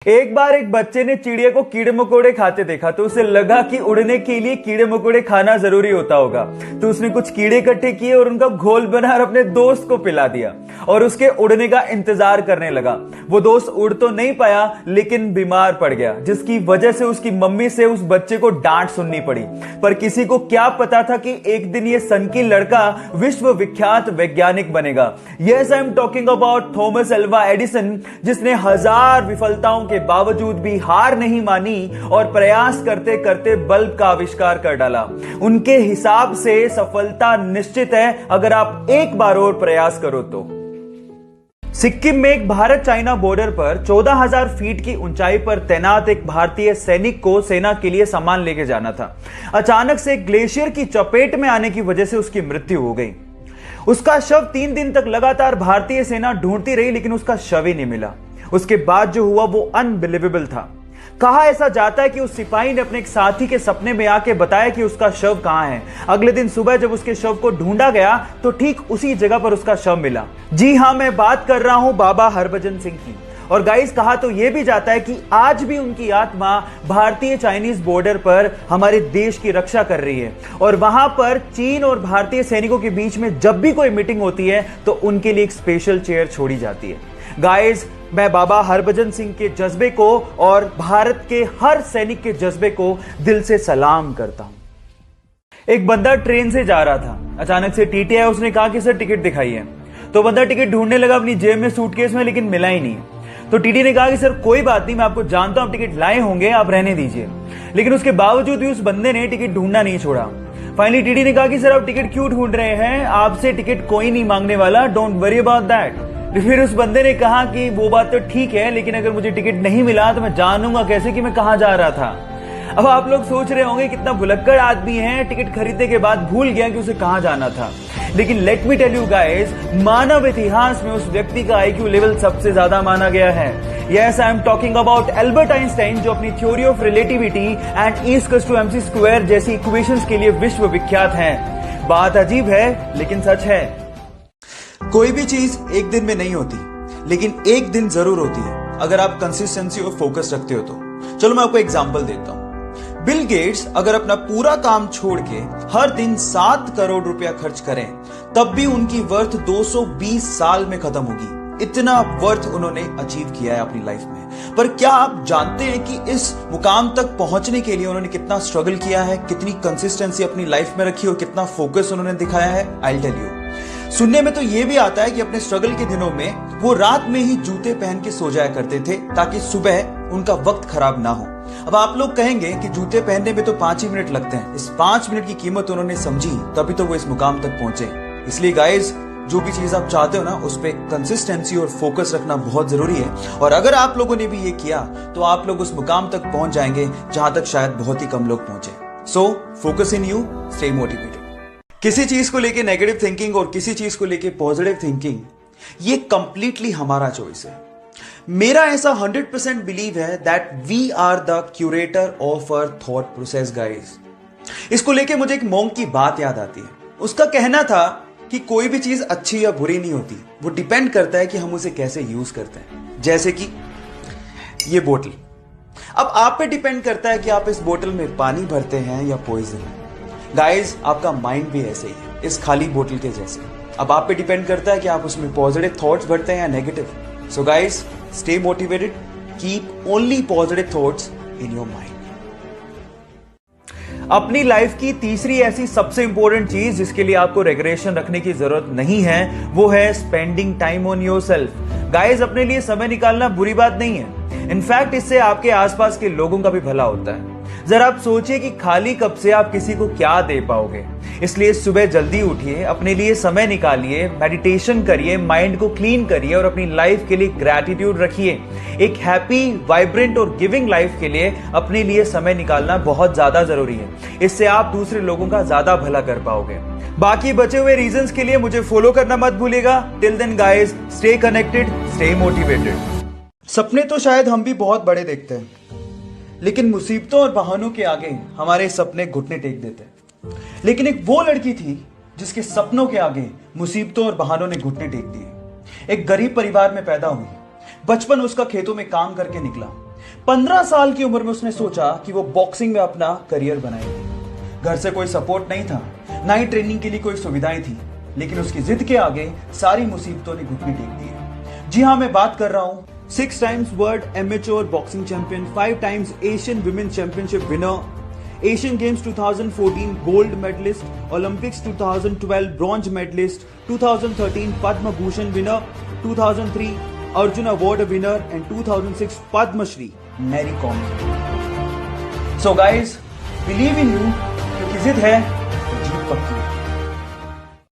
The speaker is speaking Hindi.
एक बार एक बच्चे ने चिड़िया को कीड़े मकोड़े खाते देखा तो उसे लगा कि उड़ने के लिए कीड़े मकोड़े खाना जरूरी होता होगा। तो उसने कुछ कीड़े इकट्ठे किए और उनका घोल बना और अपने दोस्त को पिला दिया और उसके उड़ने का इंतजार करने लगा। वो दोस्त उड़ तो नहीं पाया लेकिन बीमार पड़ गया, जिसकी वजह से उसकी मम्मी से उस बच्चे को डांट सुननी पड़ी। पर किसी को क्या पता था कि एक दिन ये सनकी लड़का विश्व विख्यात वैज्ञानिक बनेगा। Yes, I am talking about Thomas Alva Edison, जिसने हजार विफलताओं के बावजूद भी हार नहीं मानी और प्रयास करते करते बल्ब का आविष्कार कर डाला। उनके हिसाब से सफलता निश्चित है अगर आप एक बार और प्रयास करो तो। सिक्किम में एक भारत चाइना बॉर्डर पर 14,000 फीट की ऊंचाई पर तैनात एक भारतीय सैनिक को सेना के लिए सामान लेके जाना था। अचानक से ग्लेशियर की चपेट में आने की वजह से उसकी मृत्यु हो गई। उसका शव 3 दिन तक लगातार भारतीय सेना ढूंढती रही लेकिन उसका शव ही नहीं मिला। उसके बाद जो हुआ वो अनबिलीवेबल था। कहा ऐसा जाता है कि उस सिपाही ने अपने एक साथी के सपने में आके बताया कि उसका शव कहां है। अगले दिन सुबह जब उसके शव को ढूंढा गया तो ठीक उसी जगह पर उसका शव मिला। जी हां, मैं बात कर रहा हूं बाबा हरभजन सिंह की। और गाइस, कहा तो यह भी जाता है कि आज भी उनकी आत्मा भारतीय चाइनीज बॉर्डर पर हमारे देश की रक्षा कर रही है। और वहां पर चीन और भारतीय सैनिकों के बीच में जब भी कोई मीटिंग होती है तो उनके लिए एक स्पेशल चेयर छोड़ी जाती है। गाइस, मैं बाबा हरभजन सिंह के जज्बे को और भारत के हर सैनिक के जज्बे को दिल से सलाम करता हूं। एक बंदा ट्रेन से जा रहा था। अचानक से टीटी आया, उसने कहा कि सर टिकट दिखाइए। तो बंदा टिकट ढूंढने लगा अपनी जेब में, सूटकेस में, लेकिन मिला ही नहीं। तो टीटी ने कहा कि सर कोई बात नहीं, मैं आपको जानता हूं, आप टिकट लाए होंगे, आप रहने दीजिए। लेकिन उसके बावजूद भी उस बंदे ने टिकट ढूंढना नहीं छोड़ा। फाइनली टीटी ने कहा कि सर आप टिकट क्यों ढूंढ रहे हैं, आपसे टिकट कोई नहीं मांगने वाला, डोंट वरी अबाउट दैट। फिर उस बंदे ने कहा कि वो बात तो ठीक है, लेकिन अगर मुझे टिकट नहीं मिला तो मैं जानूंगा कैसे कि मैं कहां जा रहा था। अब आप लोग सोच रहे होंगे कितना भुलक्कड़ आदमी है, टिकट खरीदने के बाद भूल गया कि उसे कहां जाना था। लेकिन let me tell you guys, मानव इतिहास में उस व्यक्ति का आईक्यू लेवल सबसे ज्यादा माना गया है। Yes, I am talking about Albert Einstein, जो अपनी theory of relativity and E=mc² जैसी इक्वेशंस के लिए विश्व विख्यात हैं। बात अजीब है लेकिन सच है। कोई भी चीज एक दिन में नहीं होती, लेकिन एक दिन जरूर होती है अगर आप कंसिस्टेंसी और फोकस रखते हो तो। चलो मैं आपको एग्जांपल देता हूं। बिल गेट्स अगर अपना पूरा काम छोड़ के हर दिन 7 करोड़ रुपया खर्च करें तब भी उनकी वर्थ 220 साल में खत्म होगी। इतना वर्थ उन्होंने अचीव किया है अपनी लाइफ में। पर क्या आप जानते हैं कि इस मुकाम तक पहुंचने के लिए उन्होंने कितना स्ट्रगल किया है, कितनी कंसिस्टेंसी अपनी लाइफ में रखी और कितना फोकस उन्होंने दिखाया है? I tell you. सुनने में तो यह भी आता है कि अपने स्ट्रगल के दिनों में वो रात में ही जूते पहन के सो जाया करते थे ताकि सुबह उनका वक्त खराब ना हो। अब आप लोग कहेंगे कि जूते पहनने में तो 5 ही मिनट लगते हैं। इस 5 मिनट की कीमत उन्होंने समझी, तभी तो वो इस मुकाम तक पहुंचे। इसलिए गाइस, जो भी चीज आप चाहते हो ना, उस पर कंसिस्टेंसी और फोकस रखना बहुत जरूरी है। और अगर आप लोगों ने भी ये किया तो आप लोग उस मुकाम तक पहुंच जाएंगे जहां तक शायद बहुत ही कम लोग पहुंचे। So focus in you, stay motivated. किसी चीज को लेके नेगेटिव थिंकिंग और किसी चीज को लेके पॉजिटिव थिंकिंग, ये कंप्लीटली हमारा चॉइस है। मेरा ऐसा 100% बिलीव है that we are the curator of our thought process guys. इसको लेके मुझे एक मॉन्क की बात याद आती है। उसका कहना था कि कोई भी चीज अच्छी या बुरी नहीं होती, वो डिपेंड करता है कि हम उसे कैसे यूज करते हैं। जैसे कि ये बोतल, अब आप पे डिपेंड करता है कि आप इस बोतल में पानी भरते हैं या पॉइजन। गाइस, आपका माइंड भी ऐसे ही है, इस खाली बोतल के जैसे। अब आप पे डिपेंड करता है कि आप उसमें पॉजिटिव थॉट्स भरते हैं या negative. So guys, stay motivated, keep only positive thoughts in your mind. अपनी लाइफ की तीसरी ऐसी सबसे इंपॉर्टेंट चीज जिसके लिए आपको रेगुलेशन रखने की जरूरत नहीं है, वो है spending time on yourself. Guys, अपने लिए समय निकालना बुरी बात नहीं है। इनफैक्ट इससे आपके आसपास के लोगों का भी भला होता है। जरा आप सोचिए कि खाली कप से आप किसी को क्या दे पाओगे। इसलिए सुबह जल्दी उठिए, अपने लिए समय निकालिए, मेडिटेशन करिए, माइंड को क्लीन करिए और अपनी लाइफ के लिए ग्रैटिट्यूड रखिए। एक हैप्पी, वाइब्रेंट और गिविंग लाइफ के लिए अपने लिए समय निकालना बहुत ज्यादा जरूरी है। इससे आप दूसरे लोगों का ज्यादा भला कर पाओगे। बाकी बचे हुए रीजंस के लिए मुझे फॉलो करना मत भूलिएगा। Till then guys, stay connected, stay motivated. सपने तो शायद हम भी बहुत बड़े देखते हैं, लेकिन मुसीबतों और बहानों के आगे हमारे सपने घुटने टेक देते हैं। लेकिन एक वो लड़की थी जिसके सपनों के आगे मुसीबतों और बहानों ने घुटने टेक दिए। एक गरीब परिवार में पैदा हुई। बचपन उसका खेतों में काम करके निकला। 15 साल की उम्र में उसने सोचा कि वो बॉक्सिंग में अपना करियर बनाएगी। घर से कोई सपोर्ट नहीं था, ना ही ट्रेनिंग के लिए कोई सुविधाएं थी, लेकिन उसकी जिद के आगे सारी मुसीबतों ने घुटने टेक दिए। जी हाँ, मैं बात कर रहा हूं 6 times world amateur boxing champion, 5 times Asian women championship winner, Asian games 2014 gold medallist, Olympics 2012 bronze medallist, 2013 Padma Bhushan winner, 2003 Arjuna award winner and 2006 Padmashri Mary Kom. So guys, believe in you, क्योंकि जिद है तो जीत पक्की।